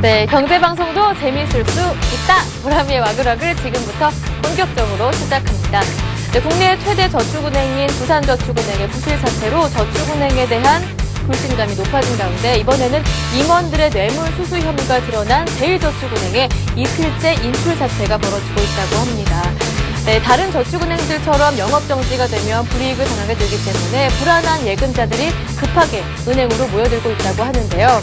네, 경제방송도 재미있을 수 있다. 보람이의 와글와글 지금부터 본격적으로 시작합니다. 네, 국내 최대 저축은행인 부산저축은행의 부실 사태로 저축은행에 대한 불신감이 높아진 가운데 이번에는 임원들의 뇌물 수수 혐의가 드러난 제일저축은행의 이틀째 인출 사태가 벌어지고 있다고 합니다. 네, 다른 저축은행들처럼 영업정지가 되면 불이익을 당하게 되기 때문에 불안한 예금자들이 급하게 은행으로 모여들고 있다고 하는데요.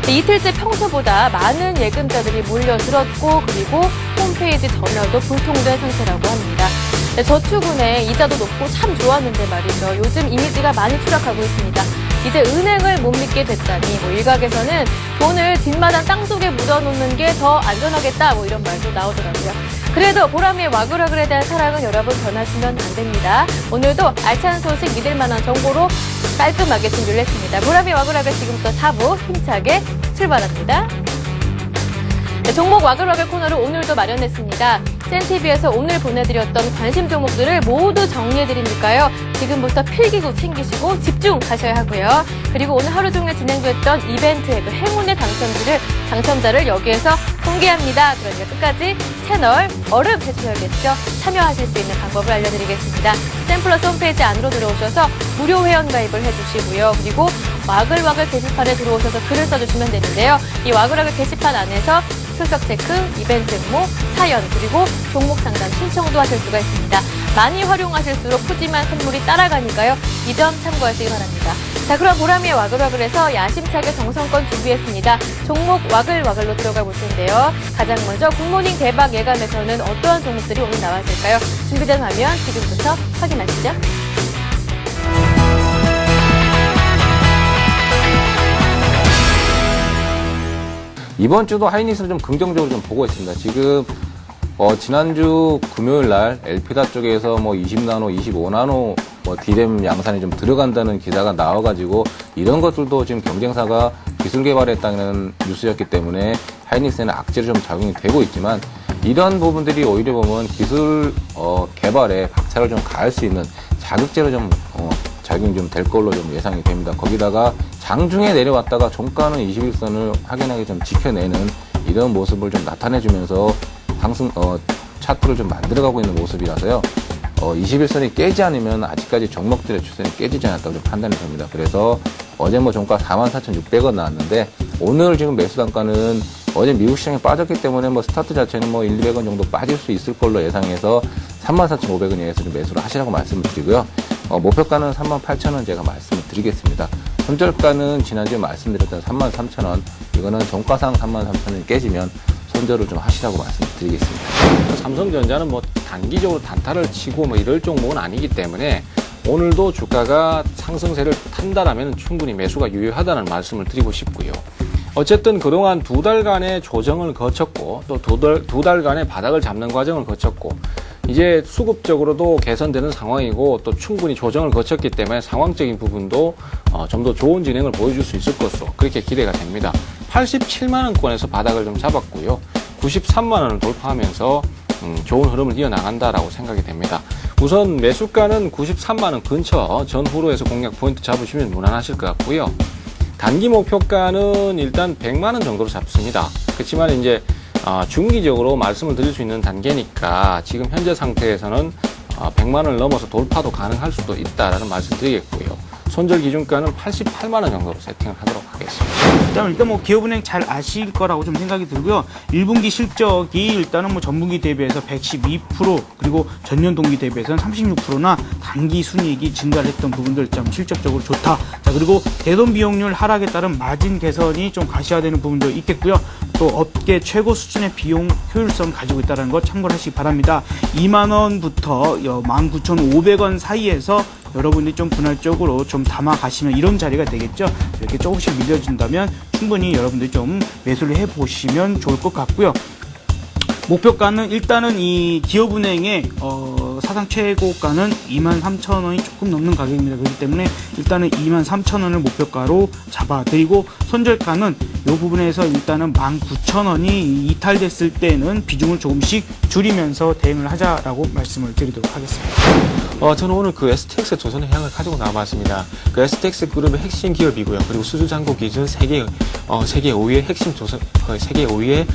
이틀째 평소보다 많은 예금자들이 몰려들었고 그리고 홈페이지 전화도 불통된 상태라고 합니다. 네, 저축은행 이자도 높고 참 좋았는데 말이죠. 요즘 이미지가 많이 추락하고 있습니다. 이제 은행을 못 믿게 됐다니 일각에서는 돈을 뒷마당 땅속에 묻어놓는 게 더 안전하겠다 이런 말도 나오더라고요. 그래도 보람이의 와글와글에 대한 사랑은 여러분 변하시면 안 됩니다. 오늘도 알찬 소식 믿을 만한 정보로 깔끔하게 준비를 했습니다. 보람이의 와글와글 지금부터 4부 힘차게 출발합니다. 네, 종목 와글와글 코너를 오늘도 마련했습니다. 센TV에서 오늘 보내드렸던 관심 종목들을 모두 정리해드리니까요. 지금부터 필기구 챙기시고 집중하셔야 하고요. 그리고 오늘 하루 종일 진행됐던 이벤트의 행운의 당첨자를 여기에서 공개합니다. 그러니까 끝까지 채널 얼음 해주셔야겠죠. 참여하실 수 있는 방법을 알려드리겠습니다. 샘플러스 홈페이지 안으로 들어오셔서 무료 회원 가입을 해주시고요. 그리고 와글와글 게시판에 들어오셔서 글을 써주시면 되는데요. 이 와글와글 게시판 안에서 출석 체크, 이벤트 응모, 사연, 그리고 종목 상담 신청도 하실 수가 있습니다. 많이 활용하실수록 푸짐한 선물이 따라가니까요. 이 점 참고하시기 바랍니다. 자, 그럼 보람이의 와글와글에서 야심차게 정성껏 준비했습니다. 종목 와글와글로 들어가 볼 텐데요. 가장 먼저 굿모닝 대박 예감에서는 어떠한 종목들이 오늘 나왔을까요? 준비된 화면 지금부터 확인하시죠. 이번 주도 하이닉스를 좀 긍정적으로 좀 보고 있습니다. 지금 지난주 금요일 날 엘피다 쪽에서 20나노, 25나노 D램 양산이 좀 들어간다는 기사가 나와가지고 이런 것들도 지금 경쟁사가 기술 개발했다는 뉴스였기 때문에 하이닉스에는 악재로 좀 작용이 되고 있지만 이런 부분들이 오히려 보면 기술 개발에 박차를 좀 가할 수 있는 자극제로 좀 작용이 좀 될 걸로 좀 예상이 됩니다. 거기다가 장중에 내려왔다가 종가는 21선을 확연하게 좀 지켜내는 이런 모습을 좀 나타내주면서 상승 차트를 좀 만들어가고 있는 모습이라서요. 21선이 깨지 않으면 아직까지 종목들의 추세는 깨지지 않았다고 좀 판단이 됩니다. 그래서 어제 종가 44,600원 나왔는데 오늘 지금 매수 단가는 어제 미국 시장에 빠졌기 때문에 스타트 자체는 1, 200원 정도 빠질 수 있을 걸로 예상해서 34,500원 이하에서 좀 매수를 하시라고 말씀을 드리고요. 목표가는 38,000원 제가 말씀을 드리겠습니다. 손절가는 지난주에 말씀드렸던 33,000원, 이거는 종가상 33,000원이 깨지면 손절을 좀 하시라고 말씀을 드리겠습니다. 삼성전자는 단기적으로 단타를 치고 이럴 종목은 아니기 때문에 오늘도 주가가 상승세를 탄다라면 충분히 매수가 유효하다는 말씀을 드리고 싶고요. 어쨌든 그동안 2달간의 조정을 거쳤고 또 두 달간의 바닥을 잡는 과정을 거쳤고 이제 수급적으로도 개선되는 상황이고 또 충분히 조정을 거쳤기 때문에 상황적인 부분도 좀 더 좋은 진행을 보여줄 수 있을 것으로 그렇게 기대가 됩니다. 87만원권에서 바닥을 좀 잡았고요. 93만원을 돌파하면서 좋은 흐름을 이어나간다라고 생각이 됩니다. 우선 매수가는 93만원 근처 전후로에서 공략 포인트 잡으시면 무난하실 것 같고요. 단기 목표가는 일단 100만원 정도로 잡습니다. 그렇지만 이제 중기적으로 말씀을 드릴 수 있는 단계니까 지금 현재 상태에서는 100만원을 넘어서 돌파도 가능할 수도 있다라는 말씀 드리겠고요. 손절 기준가는 88만원 정도로 세팅을 하도록 하겠습니다. 일단 기업은행 잘 아실 거라고 좀 생각이 들고요. 1분기 실적이 일단은 전분기 대비해서 112% 그리고 전년 동기 대비해서는 36%나 단기 순이익이 증가를 했던 부분들 좀 실적적으로 좋다. 자, 그리고 대손 비용률 하락에 따른 마진 개선이 좀 가시화되는 부분도 있겠고요. 또 업계 최고 수준의 비용 효율성 가지고 있다는 거 참고하시기 바랍니다. 2만원부터 19,500원 사이에서 여러분이 좀 분할적으로 좀 담아가시면 이런 자리가 되겠죠. 이렇게 조금씩 밀려준다면 충분히 여러분들이 좀 매수를 해보시면 좋을 것 같고요. 목표가는 일단은 이 기업은행의 사상 최고가는 23,000원이 조금 넘는 가격입니다. 그렇기 때문에 일단은 23,000원을 목표가로 잡아드리고 손절가는 이 부분에서 일단은 19,000원이 이탈됐을 때는 비중을 조금씩 줄이면서 대응을 하자라고 말씀을 드리도록 하겠습니다. 저는 오늘 그 STX 조선의 향을 가지고 나와봤습니다. 그 STX 그룹의 핵심 기업이고요. 그리고 수주 잔고 기준 세계 5위의 핵심 세계 5위의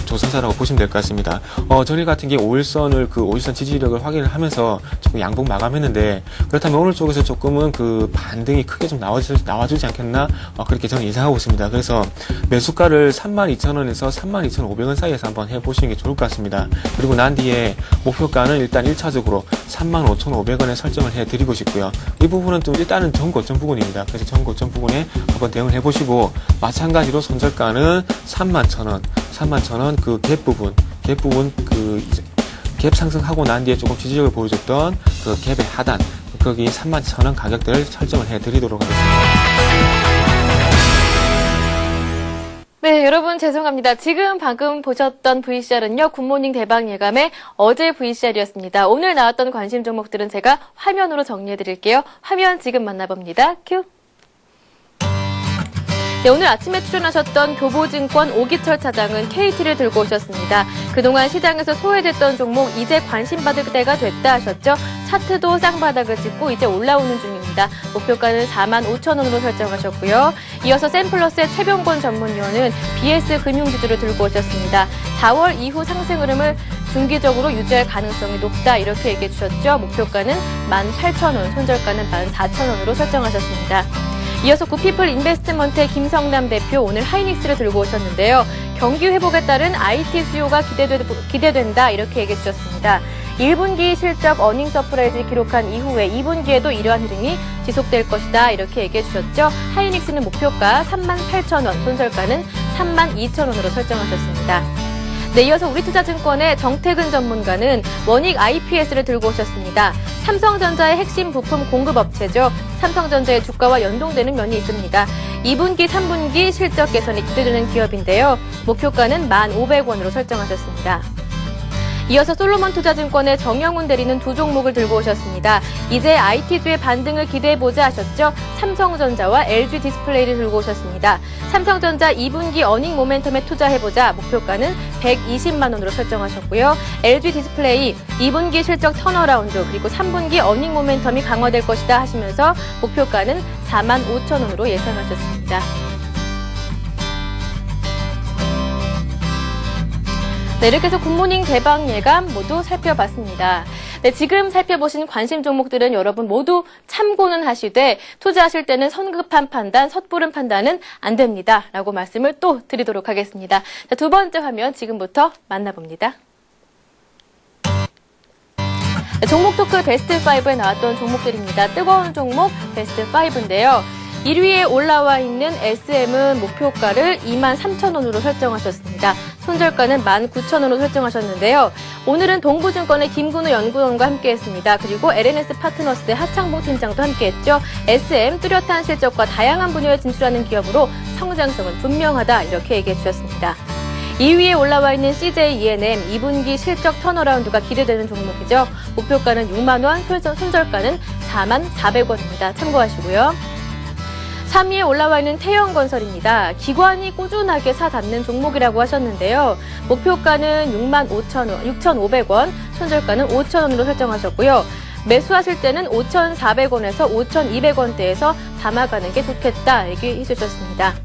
조선사라고 보시면 될 것 같습니다. 전일 같은 게 5일선 지지력을 확인을 하면서 조금 양봉 마감했는데, 그렇다면 오늘 쪽에서 조금은 그 반등이 크게 좀 나와주지 않겠나, 그렇게 저는 예상하고 있습니다. 그래서 매수가를 32,000원에서 32,500원 사이에서 한번 해보시는 게 좋을 것 같습니다. 그리고 난 뒤에 목표가는 일단 1차적으로 35,500원에 설정을 해드리고 싶고요. 이 부분은 또 일단은 전고점 부분입니다. 그래서 전고점 부분에 한번 대응을 해보시고, 마찬가지로 손절가는 31,000원 그 갭 부분 갭 상승하고 난 뒤에 조금 지지력을 보여줬던 그 갭의 하단, 거기 31,000원 가격대를 설정을 해드리도록 하겠습니다. 네, 여러분 죄송합니다. 지금 방금 보셨던 VCR은요, 굿모닝 대박 예감의 어제 VCR이었습니다. 오늘 나왔던 관심 종목들은 제가 화면으로 정리해드릴게요. 화면 지금 만나봅니다. 큐. 네, 오늘 아침에 출연하셨던 교보증권 오기철 차장은 KT를 들고 오셨습니다. 그동안 시장에서 소외됐던 종목 이제 관심받을 때가 됐다 하셨죠. 차트도 쌍바닥을 찍고 이제 올라오는 중입니다. 목표가는 45,000원으로 설정하셨고요. 이어서 샘플러스의 최병권 전문위원은 BS 금융지주를 들고 오셨습니다. 4월 이후 상승 흐름을 중기적으로 유지할 가능성이 높다 이렇게 얘기해 주셨죠. 목표가는 18,000원, 손절가는 14,000원으로 설정하셨습니다. 이어서 구피플 인베스트먼트의 김성남 대표 오늘 하이닉스를 들고 오셨는데요. 경기 회복에 따른 IT 수요가 기대된다 이렇게 얘기해 주셨습니다. 1분기 실적 어닝 서프라이즈 기록한 이후에 2분기에도 이러한 흐름이 지속될 것이다 이렇게 얘기해 주셨죠. 하이닉스는 목표가 38,000원, 손절가는 32,000원으로 설정하셨습니다. 네, 이어서 우리투자증권의 정태근 전문가는 원익 IPS를 들고 오셨습니다. 삼성전자의 핵심 부품 공급업체죠. 삼성전자의 주가와 연동되는 면이 있습니다. 2분기, 3분기 실적 개선이 기대되는 기업인데요. 목표가는 1,500원으로 설정하셨습니다. 이어서 솔로몬투자증권의 정영훈 대리는 두 종목을 들고 오셨습니다. 이제 IT주의 반등을 기대해보자 하셨죠. 삼성전자와 LG 디스플레이를 들고 오셨습니다. 삼성전자 2분기 어닝 모멘텀에 투자해보자 목표가는 120만 원으로 설정하셨고요. LG 디스플레이 2분기 실적 턴어라운드 그리고 3분기 어닝 모멘텀이 강화될 것이다 하시면서 목표가는 45,000원으로 예상하셨습니다. 네, 이렇게 해서 굿모닝 대박 예감 모두 살펴봤습니다. 네, 지금 살펴보신 관심 종목들은 여러분 모두 참고는 하시되 투자하실 때는 성급한 판단, 섣부른 판단은 안 됩니다. 라고 말씀을 또 드리도록 하겠습니다. 자, 두 번째 화면 지금부터 만나봅니다. 네, 종목 토크 베스트 5에 나왔던 종목들입니다. 뜨거운 종목 베스트 5인데요. 1위에 올라와 있는 SM은 목표가를 23,000원으로 설정하셨습니다. 손절가는 19,000원으로 설정하셨는데요. 오늘은 동부증권의 김근우 연구원과 함께했습니다. 그리고 LNS 파트너스의 하창봉 팀장도 함께했죠. SM 뚜렷한 실적과 다양한 분야에 진출하는 기업으로 성장성은 분명하다 이렇게 얘기해 주셨습니다. 2위에 올라와 있는 CJ ENM 2분기 실적 턴어라운드가 기대되는 종목이죠. 목표가는 6만 원, 손절가는 44,000원입니다. 참고하시고요. 3위에 올라와 있는 태영건설입니다. 기관이 꾸준하게 사담는 종목이라고 하셨는데요. 목표가는 65,500원, 손절가는 5,000원으로 설정하셨고요. 매수하실 때는 5,400원에서 5,200원대에서 담아가는 게 좋겠다 얘기해 주셨습니다.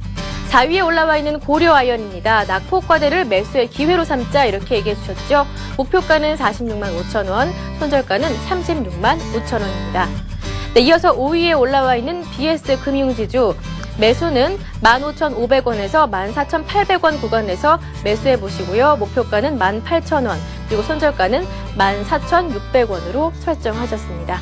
4위에 올라와 있는 고려아연입니다. 낙폭과대를 매수의 기회로 삼자 이렇게 얘기해 주셨죠. 목표가는 465,000원, 손절가는 365,000원입니다. 네, 이어서 5위에 올라와 있는 BS 금융지주 매수는 15,500원에서 14,800원 구간에서 매수해 보시고요. 목표가는 18,000원 그리고 손절가는 14,600원으로 설정하셨습니다.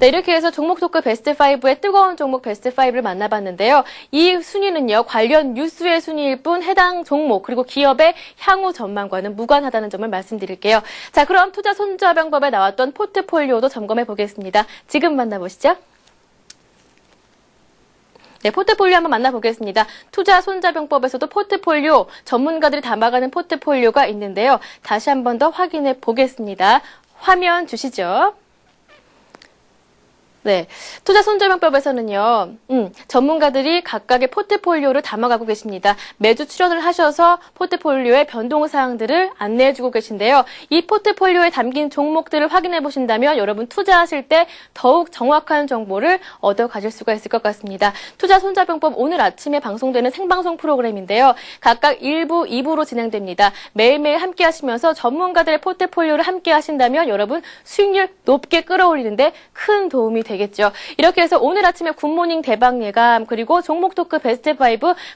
네, 이렇게 해서 종목 토크 베스트 5의 뜨거운 종목 베스트 5를 만나봤는데요. 이 순위는요, 관련 뉴스의 순위일 뿐 해당 종목 그리고 기업의 향후 전망과는 무관하다는 점을 말씀드릴게요. 자, 그럼 투자 손자병법에 나왔던 포트폴리오도 점검해 보겠습니다. 지금 만나보시죠. 네, 포트폴리오 한번 만나보겠습니다. 투자 손자병법에서도 포트폴리오, 전문가들이 담아가는 포트폴리오가 있는데요. 다시 한 번 더 확인해 보겠습니다. 화면 주시죠. 네. 투자 손절방법에서는요, 전문가들이 각각의 포트폴리오를 담아가고 계십니다. 매주 출연을 하셔서 포트폴리오의 변동사항들을 안내해주고 계신데요. 이 포트폴리오에 담긴 종목들을 확인해 보신다면 여러분 투자하실 때 더욱 정확한 정보를 얻어 가질 수가 있을 것 같습니다. 투자 손절방법 오늘 아침에 방송되는 생방송 프로그램인데요. 각각 1부, 2부로 진행됩니다. 매일매일 함께 하시면서 전문가들의 포트폴리오를 함께 하신다면 여러분 수익률 높게 끌어올리는데 큰 도움이 되겠죠. 이렇게 해서 오늘 아침에 굿모닝 대박 예감 그리고 종목 토크 베스트 5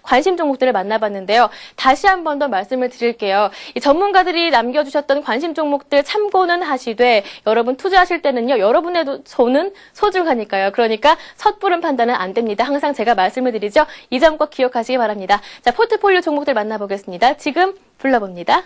관심 종목들을 만나봤는데요. 다시 한 번 더 말씀을 드릴게요. 이 전문가들이 남겨주셨던 관심 종목들 참고는 하시되 여러분 투자하실 때는요. 여러분의 손은 소중하니까요. 그러니까 섣부른 판단은 안 됩니다. 항상 제가 말씀을 드리죠. 이 점 꼭 기억하시기 바랍니다. 자, 포트폴리오 종목들 만나보겠습니다. 지금 불러봅니다.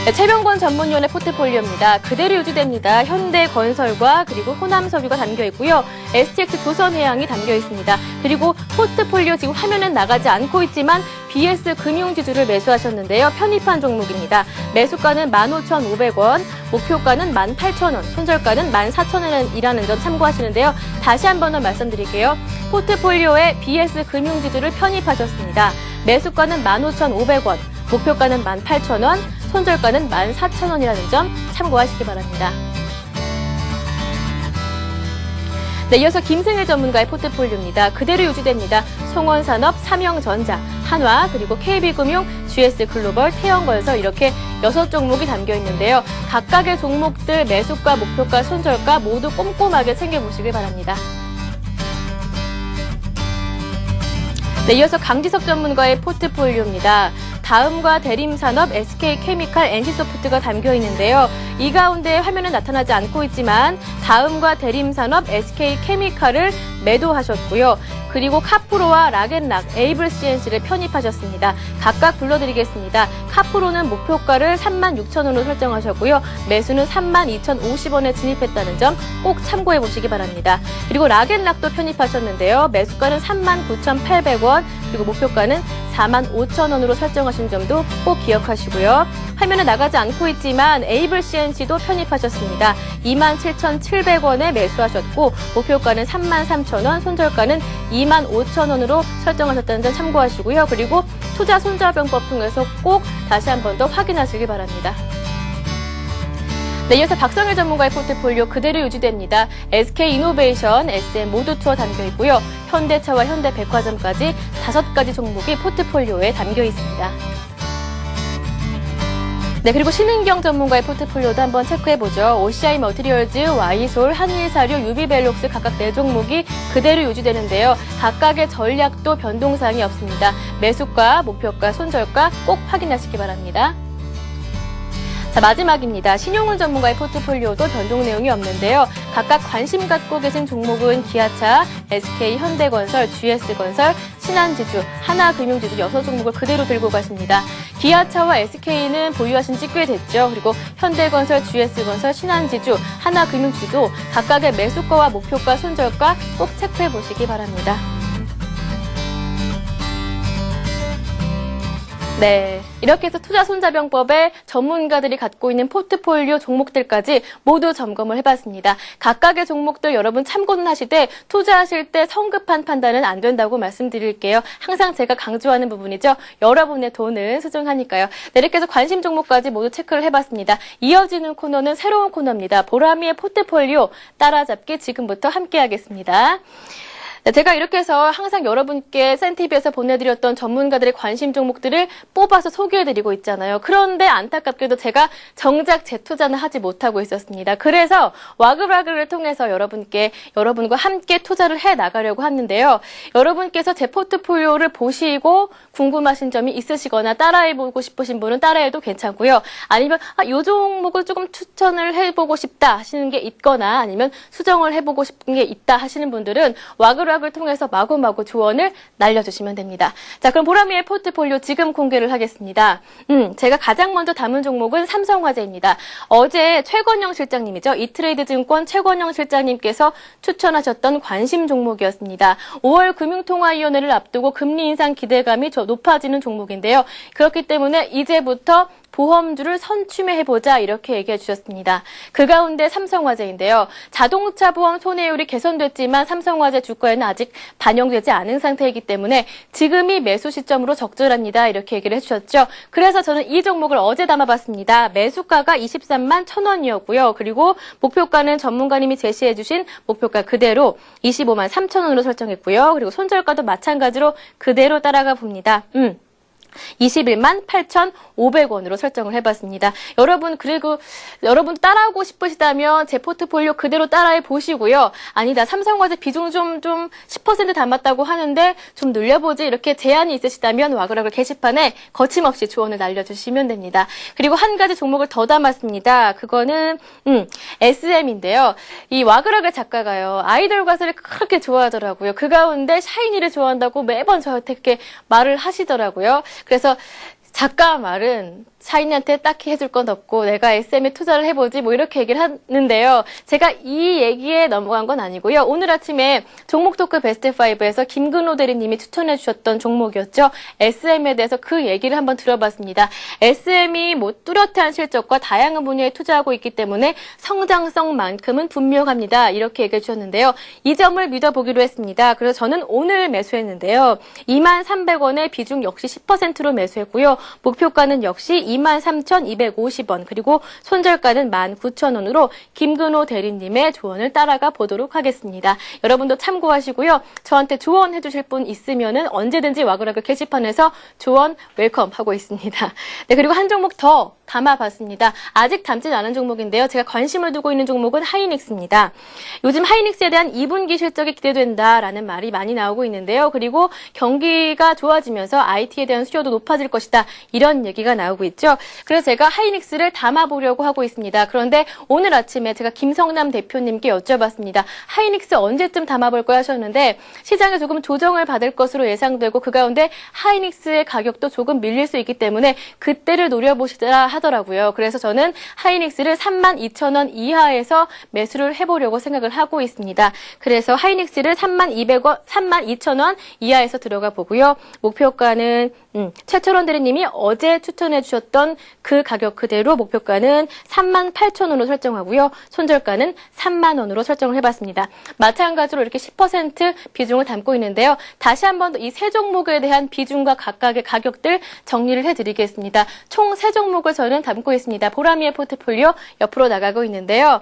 네, 최병권 전문위원의 포트폴리오입니다. 그대로 유지됩니다. 현대건설과 그리고 호남석유가 담겨 있고요. STX 조선해양이 담겨 있습니다. 그리고 포트폴리오 지금 화면엔 나가지 않고 있지만 BS 금융지주를 매수하셨는데요. 편입한 종목입니다. 매수가는 15,500원, 목표가는 18,000원, 손절가는 14,000원이라는 점 참고하시는데요. 다시 한 번 더 말씀드릴게요. 포트폴리오에 BS 금융지주를 편입하셨습니다. 매수가는 15,500원, 목표가는 18,000원, 손절가는 14,000원이라는 점 참고하시기 바랍니다. 네, 이어서 김승일 전문가의 포트폴리오입니다. 그대로 유지됩니다. 송원산업, 삼형전자, 한화, 그리고 KB금융, GS글로벌, 태영건설 이렇게 6종목이 담겨 있는데요. 각각의 종목들 매수가, 목표가, 손절가 모두 꼼꼼하게 챙겨보시길 바랍니다. 네, 이어서 강지석 전문가의 포트폴리오입니다. 다음과 대림산업, SK케미칼, NC소프트가 담겨 있는데요. 이 가운데 화면은 나타나지 않고 있지만 다음과 대림산업, SK케미칼을 매도하셨고요. 그리고 카프로와 락앤락, 에이블CNC를 편입하셨습니다. 각각 불러드리겠습니다. 카프로는 목표가를 36,000원으로 설정하셨고요. 매수는 32,050원에 진입했다는 점 꼭 참고해 보시기 바랍니다. 그리고 락앤락도 편입하셨는데요. 매수가는 39,800원, 그리고 목표가는 45,000원으로 설정하신 점도 꼭 기억하시고요. 화면에 나가지 않고 있지만 에이블CNC도 편입하셨습니다. 27,700원에 매수하셨고 목표가는 33,000원, 손절가는 25,000원으로 설정하셨다는 점 참고하시고요. 그리고 투자 손절병법 통해서 꼭 다시 한 번 더 확인하시기 바랍니다. 네, 이어서 박성일 전문가의 포트폴리오 그대로 유지됩니다. SK이노베이션, SM 모두투어 담겨 있고요. 현대차와 현대백화점까지 5가지 종목이 포트폴리오에 담겨 있습니다. 네, 그리고 신은경 전문가의 포트폴리오도 한번 체크해보죠. OCI 머티리얼즈, 와이솔, 한일사료, 유비벨록스 각각 4종목이 그대로 유지되는데요. 각각의 전략도 변동사항이 없습니다. 매수가, 목표가, 손절가 꼭 확인하시기 바랍니다. 자, 마지막입니다. 신용훈 전문가의 포트폴리오도 변동 내용이 없는데요. 각각 관심 갖고 계신 종목은 기아차, SK, 현대건설, GS건설, 신한지주, 하나금융지주 6종목을 그대로 들고 가십니다. 기아차와 SK는 보유하신 지 꽤 됐죠. 그리고 현대건설, GS건설, 신한지주, 하나금융지주도 각각의 매수가와 목표가, 손절가 꼭 체크해 보시기 바랍니다. 네, 이렇게 해서 투자 손자병법에 전문가들이 갖고 있는 포트폴리오 종목들까지 모두 점검을 해봤습니다. 각각의 종목들 여러분 참고는 하시되 투자하실 때 성급한 판단은 안 된다고 말씀드릴게요. 항상 제가 강조하는 부분이죠. 여러분의 돈은 소중하니까요. 네, 이렇게 해서 관심 종목까지 모두 체크를 해봤습니다. 이어지는 코너는 새로운 코너입니다. 보라미의 포트폴리오 따라잡기 지금부터 함께하겠습니다. 네, 제가 이렇게 해서 항상 여러분께 센TV에서 보내드렸던 전문가들의 관심 종목들을 뽑아서 소개해드리고 있잖아요. 그런데 안타깝게도 제가 정작 재투자는 하지 못하고 있었습니다. 그래서 와그와그를 통해서 여러분과 함께 투자를 해나가려고 하는데요. 여러분께서 제 포트폴리오를 보시고 궁금하신 점이 있으시거나 따라해보고 싶으신 분은 따라해도 괜찮고요. 아니면 이 종목을 조금 추천을 해보고 싶다 하시는 게 있거나 아니면 수정을 해보고 싶은 게 있다 하시는 분들은 와그와그를 통해서 마구마구 조언을 날려주시면 됩니다. 자, 그럼 보라미의 포트폴리오 지금 공개를 하겠습니다. 제가 가장 먼저 담은 종목은 삼성화재입니다. 어제 최건영 실장님이죠. 이트레이드증권 최건영 실장님께서 추천하셨던 관심 종목이었습니다. 5월 금융통화위원회를 앞두고 금리 인상 기대감이 높아지는 종목인데요. 그렇기 때문에 이제부터 보험주를 선취매해보자 이렇게 얘기해 주셨습니다. 그 가운데 삼성화재인데요. 자동차 보험 손해율이 개선됐지만 삼성화재 주가에는 아직 반영되지 않은 상태이기 때문에 지금이 매수 시점으로 적절합니다. 이렇게 얘기를 해주셨죠. 그래서 저는 이 종목을 어제 담아봤습니다. 매수가가 23만 1,000원이었고요. 그리고 목표가는 전문가님이 제시해 주신 목표가 그대로 25만 3,000원으로 설정했고요. 그리고 손절가도 마찬가지로 그대로 따라가 봅니다. 21만 8,500원으로 설정을 해봤습니다. 그리고 여러분 따라하고 싶으시다면 제 포트폴리오 그대로 따라해 보시고요. 아니다, 삼성화재 비중 좀 10% 담았다고 하는데 좀 늘려보지 이렇게 제안이 있으시다면 와그라글 게시판에 거침없이 조언을 날려주시면 됩니다. 그리고 한 가지 종목을 더 담았습니다. 그거는 SM인데요. 이 와그라글 작가가요, 아이돌 가수를 그렇게 좋아하더라고요. 그 가운데 샤이니를 좋아한다고 매번 저한테 그렇게 말을 하시더라고요. 그래서 작가 말은 샤이니한테 딱히 해줄 건 없고 내가 SM에 투자를 해보지 뭐 이렇게 얘기를 하는데요. 제가 이 얘기에 넘어간 건 아니고요. 오늘 아침에 종목 토크 베스트 5에서 김근호 대리님이 추천해 주셨던 종목이었죠. SM에 대해서 그 얘기를 한번 들어봤습니다. SM이 뚜렷한 실적과 다양한 분야에 투자하고 있기 때문에 성장성만큼은 분명합니다. 이렇게 얘기해 주셨는데요. 이 점을 믿어보기로 했습니다. 그래서 저는 오늘 매수했는데요. 23,300원의 비중 역시 10%로 매수했고요. 목표가는 역시 23,250원 그리고 손절가는 19,000원으로 김근호 대리님의 조언을 따라가 보도록 하겠습니다. 여러분도 참고하시고요. 저한테 조언해 주실 분 있으면은 언제든지 와그라글 게시판에서 조언 웰컴하고 있습니다. 네, 그리고 한 종목 더 담아봤습니다. 아직 담진 않은 종목인데요. 제가 관심을 두고 있는 종목은 하이닉스입니다. 요즘 하이닉스에 대한 2분기 실적이 기대된다라는 말이 많이 나오고 있는데요. 그리고 경기가 좋아지면서 IT에 대한 수요도 높아질 것이다. 이런 얘기가 나오고 있죠. 그래서 제가 하이닉스를 담아보려고 하고 있습니다. 그런데 오늘 아침에 제가 김성남 대표님께 여쭤봤습니다. 하이닉스 언제쯤 담아볼까 하셨는데 시장에 조금 조정을 받을 것으로 예상되고 그 가운데 하이닉스의 가격도 조금 밀릴 수 있기 때문에 그때를 노려보시라 하더라고요. 그래서 저는 하이닉스를 32,000원 이하에서 매수를 해보려고 생각을 하고 있습니다. 그래서 하이닉스를 32,000원 이하에서 들어가 보고요. 목표가는 최철원 대리님이 어제 추천해 주셨던 그 가격 그대로 목표가는 38,000원으로 설정하고요. 손절가는 3만원으로 설정을 해봤습니다. 마찬가지로 이렇게 10% 비중을 담고 있는데요. 다시 한번 이 세 종목에 대한 비중과 각각의 가격들 정리를 해드리겠습니다. 총 세 종목을 저는 담고 있습니다. 보라미의 포트폴리오 옆으로 나가고 있는데요.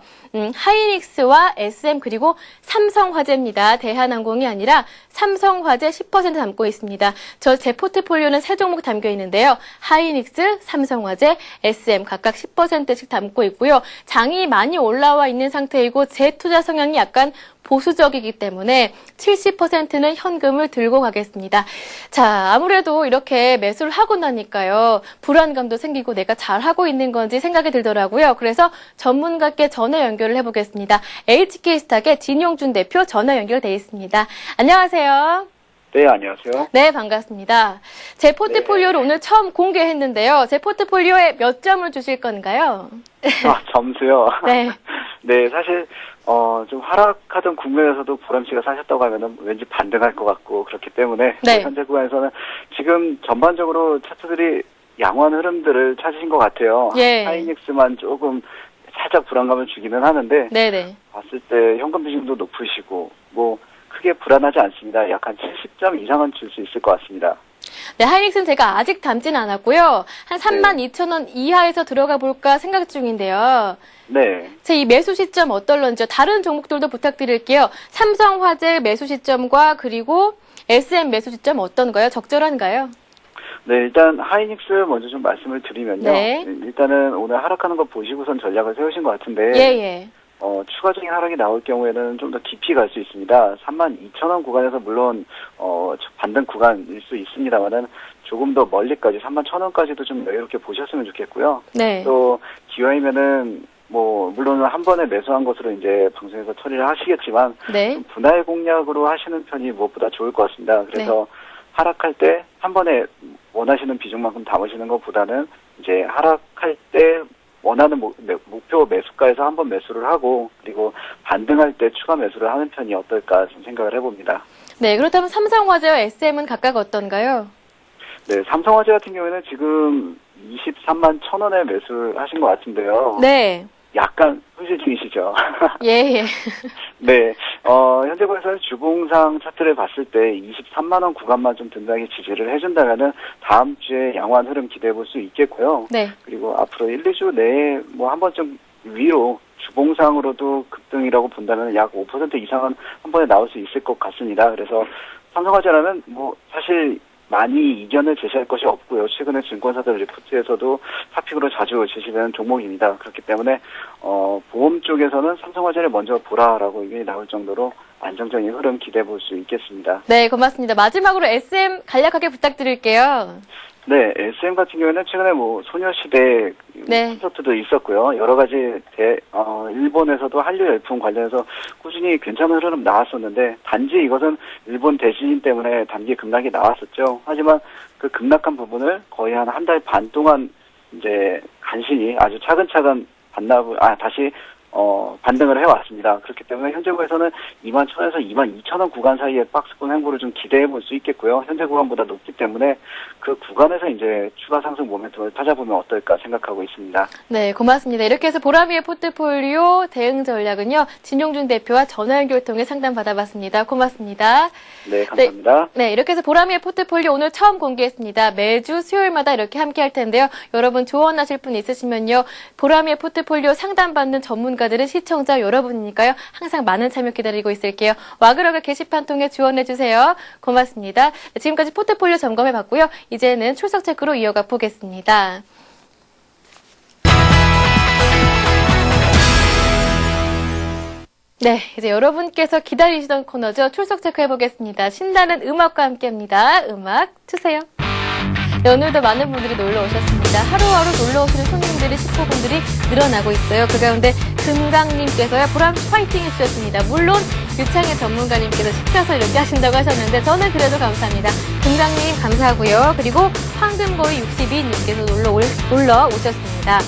하이닉스와 SM 그리고 삼성화재입니다. 대한항공이 아니라 삼성화재 10% 담고 있습니다. 제 포트폴리오는 세 종목 담겨 있는데요. 하이닉스, 삼성화재, SM 각각 10%씩 담고 있고요. 장이 많이 올라와 있는 상태이고 제 투자 성향이 약간 보수적이기 때문에 70%는 현금을 들고 가겠습니다. 자, 아무래도 이렇게 매수를 하고 나니까요. 불안감도 생기고 내가 잘하고 있는 건지 생각이 들더라고요. 그래서 전문가께 전화 연결을 해보겠습니다. HK스탁의 진용준 대표 전화 연결되어 있습니다. 안녕하세요. 네, 안녕하세요. 네, 반갑습니다. 제 포트폴리오를 오늘 처음 공개했는데요. 제 포트폴리오에 몇 점을 주실 건가요? 점수요? 네. 네, 사실 좀 하락하던 국면에서도 보람 씨가 사셨다고 하면은 왠지 반등할 것 같고 그렇기 때문에 네. 현재 구간에서는 지금 전반적으로 차트들이 양호한 흐름들을 찾으신 것 같아요. 예. 하이닉스만 조금 살짝 불안감을 주기는 하는데 네네. 봤을 때 현금 비중도 높으시고 뭐 크게 불안하지 않습니다. 약 한 70점 이상은 줄 수 있을 것 같습니다. 네, 하이닉스는 제가 아직 담진 않았고요. 한 32,000원 이하에서 들어가 볼까 생각 중인데요. 네. 제 이 매수 시점 어떨런지요? 다른 종목들도 부탁드릴게요. 삼성화재 매수 시점과 그리고 SM 매수 시점 어떤가요? 적절한가요? 네, 일단 하이닉스 먼저 좀 말씀을 드리면요. 네. 일단은 오늘 하락하는 거 보시고선 전략을 세우신 것 같은데 예. 추가적인 하락이 나올 경우에는 좀 더 깊이 갈 수 있습니다. 32,000원 구간에서 물론 반등 구간일 수 있습니다만은 조금 더 멀리까지 31,000원까지도 좀 여유롭게 보셨으면 좋겠고요. 네. 또 기왕이면은 물론 한 번에 매수한 것으로 이제 방송에서 처리를 하시겠지만 네. 좀 분할 공략으로 하시는 편이 무엇보다 좋을 것 같습니다. 그래서 하락할 때 한 번에 원하시는 비중만큼 담으시는 것보다는 이제 하락할 때 원하는 목표 매수가에서 한 번 매수를 하고 그리고 반등할 때 추가 매수를 하는 편이 어떨까 좀 생각을 해봅니다. 네, 그렇다면 삼성화재와 SM은 각각 어떤가요? 네, 삼성화재 같은 경우에는 지금 23만 1,000원에 매수하신 것 같은데요. 네. 약간 후실 중이시죠? 예, 예. 네, 현재에서는 주봉상 차트를 봤을 때 23만 원 구간만 좀 든든하게 지지를 해준다면은 다음 주에 양호한 흐름 기대해 볼 수 있겠고요. 네. 그리고 앞으로 1, 2주 내에 뭐 한 번쯤 위로 주봉상으로도 급등이라고 본다면 약 5% 이상은 한 번에 나올 수 있을 것 같습니다. 그래서 삼성화재라는 뭐 사실 많이 이견을 제시할 것이 없고요. 최근에 증권사들 리포트에서도 탑픽으로 자주 제시되는 종목입니다. 그렇기 때문에 보험 쪽에서는 삼성화재를 먼저 보라라고 의견이 나올 정도로 안정적인 흐름 기대해 볼 수 있겠습니다. 네, 고맙습니다. 마지막으로 SM 간략하게 부탁드릴게요. 네, SM 같은 경우에는 최근에 뭐 소녀시대 네. 콘서트도 있었고요. 여러 가지 일본에서도 한류 열풍 관련해서 꾸준히 괜찮은 흐름 나왔었는데 단지 이것은 일본 대지진 때문에 단기 급락이 나왔었죠. 하지만 그 급락한 부분을 거의 한 달 반 동안 이제 간신히 아주 차근차근 다시 반등을 해왔습니다. 그렇기 때문에 현재 구에서는 21,000원에서 22,000원 구간 사이의 박스권 행보를 좀 기대해 볼 수 있겠고요. 현재 구간보다 높기 때문에 그 구간에서 이제 추가 상승 모멘텀을 찾아보면 어떨까 생각하고 있습니다. 네, 고맙습니다. 이렇게 해서 보라비의 포트폴리오 대응 전략은요, 진용준 대표와 전화 연결 통해 상담 받아봤습니다. 고맙습니다. 네, 감사합니다. 네, 이렇게 해서 보라미의 포트폴리오 오늘 처음 공개했습니다. 매주 수요일마다 이렇게 함께 할 텐데요. 여러분 조언하실 분 있으시면요, 보라미의 포트폴리오 상담받는 전문가들은 시청자 여러분이니까요. 항상 많은 참여 기다리고 있을게요. 와그러그 게시판 통해 지원해주세요. 고맙습니다. 네, 지금까지 포트폴리오 점검해봤고요. 이제는 출석 체크로 이어가 보겠습니다. 네, 이제 여러분께서 기다리시던 코너죠. 출석 체크해보겠습니다. 신나는 음악과 함께합니다. 음악 주세요. 네, 오늘도 많은 분들이 놀러 오셨습니다. 하루하루 놀러 오시는 손님들이, 식구분들이 늘어나고 있어요. 그 가운데 금강님께서요, 보람씨 화이팅 해주셨습니다. 물론 유창의 전문가님께서 시켜서 이렇게 하신다고 하셨는데 저는 그래도 감사합니다. 금강님 감사하고요. 그리고 황금거위 62님께서 놀러 오셨습니다.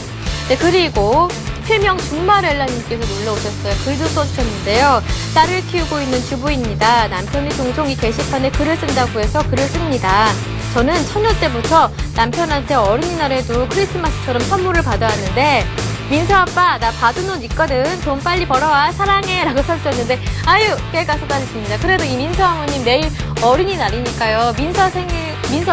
네, 그리고 필명 중마렐라님께서 놀러 오셨어요. 글도 써주셨는데요. 딸을 키우고 있는 주부입니다. 남편이 종종 이 게시판에 글을 쓴다고 해서 글을 씁니다. 저는 처녀 때부터 남편한테 어린이날에도 크리스마스처럼 선물을 받아왔는데 민서 아빠 나 받은 옷 있거든. 돈 빨리 벌어와 사랑해 라고 써주셨는데 아유 깨가 쏟아지십니다. 그래도 이 민서 어머님 내일 어린이날이니까요. 민서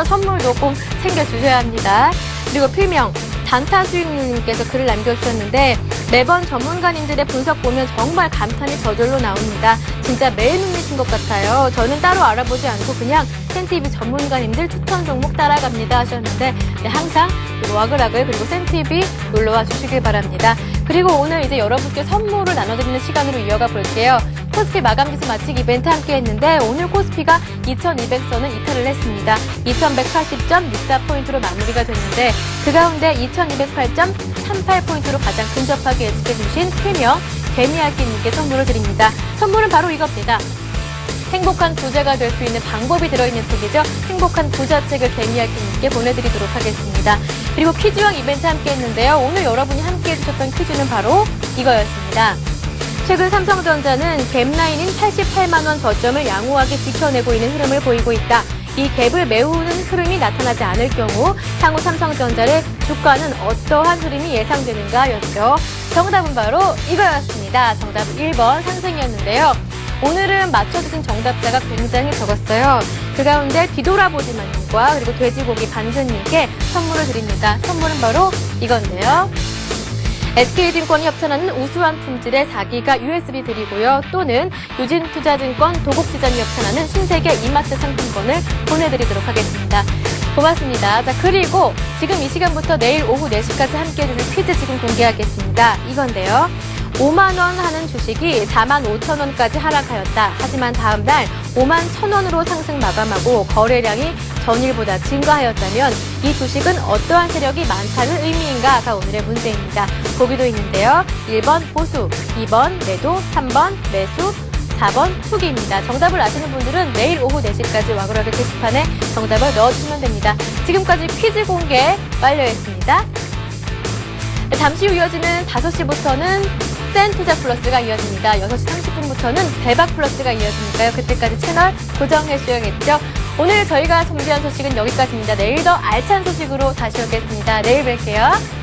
선물도 꼭 챙겨주셔야 합니다. 그리고 필명 단타수익님께서 글을 남겨주셨는데 매번 전문가님들의 분석 보면 정말 감탄이 저절로 나옵니다. 진짜 매일 눈이신 것 같아요. 저는 따로 알아보지 않고 그냥 센TV 전문가님들 추천 종목 따라갑니다 하셨는데 네, 항상 와그라글 그리고 센TV 놀러와 주시길 바랍니다. 그리고 오늘 이제 여러분께 선물을 나눠드리는 시간으로 이어가 볼게요. 코스피 마감지수 맞추기 이벤트 함께 했는데 오늘 코스피가 2200선을 이탈을 했습니다. 2180.64포인트로 마무리가 됐는데 그 가운데 2208.38포인트로 가장 근접하게 예측해주신 필명 개미알기님께 선물을 드립니다. 선물은 바로 이겁니다. 행복한 부자가 될 수 있는 방법이 들어있는 책이죠. 행복한 부자 책을 개미알기님께 보내드리도록 하겠습니다. 그리고 퀴즈왕 이벤트 함께 했는데요. 오늘 여러분이 함께 해주셨던 퀴즈는 바로 이거였습니다. 최근 삼성전자는 갭라인인 88만원 저점을 양호하게 지켜내고 있는 흐름을 보이고 있다. 이 갭을 메우는 흐름이 나타나지 않을 경우 향후 삼성전자의 주가는 어떠한 흐름이 예상되는가였죠. 정답은 바로 이거였습니다. 정답은 1번 상승이었는데요. 오늘은 맞춰주신 정답자가 굉장히 적었어요. 그 가운데 뒤돌아보지마님과 그리고 돼지고기 반전님께 선물을 드립니다. 선물은 바로 이건데요. SK증권이 협찬하는 우수한 품질의 4기가 USB 드리고요. 또는 유진투자증권 도곡지점이 협찬하는 신세계 이마트 상품권을 보내드리도록 하겠습니다. 고맙습니다. 자, 그리고 지금 이 시간부터 내일 오후 4시까지 함께해주는 퀴즈 지금 공개하겠습니다. 이건데요. 5만 원 하는 주식이 4만 5천 원까지 하락하였다. 하지만 다음 날 5만 1천 원으로 상승 마감하고 거래량이 전일보다 증가하였다면 이 주식은 어떠한 세력이 많다는 의미인가가 오늘의 문제입니다. 보기도 있는데요. 1번 보수, 2번 매도, 3번 매수, 4번 투기입니다. 정답을 아시는 분들은 내일 오후 4시까지 와그라그 게시판에 정답을 넣어주시면 됩니다. 지금까지 퀴즈 공개 완료했습니다. 잠시 후 이어지는 5시부터는 센투자 플러스가 이어집니다. 6시 30분부터는 대박 플러스가 이어지니까요. 그때까지 채널 고정해 주셔야겠죠. 오늘 저희가 준비한 소식은 여기까지입니다. 내일 더 알찬 소식으로 다시 오겠습니다. 내일 뵐게요.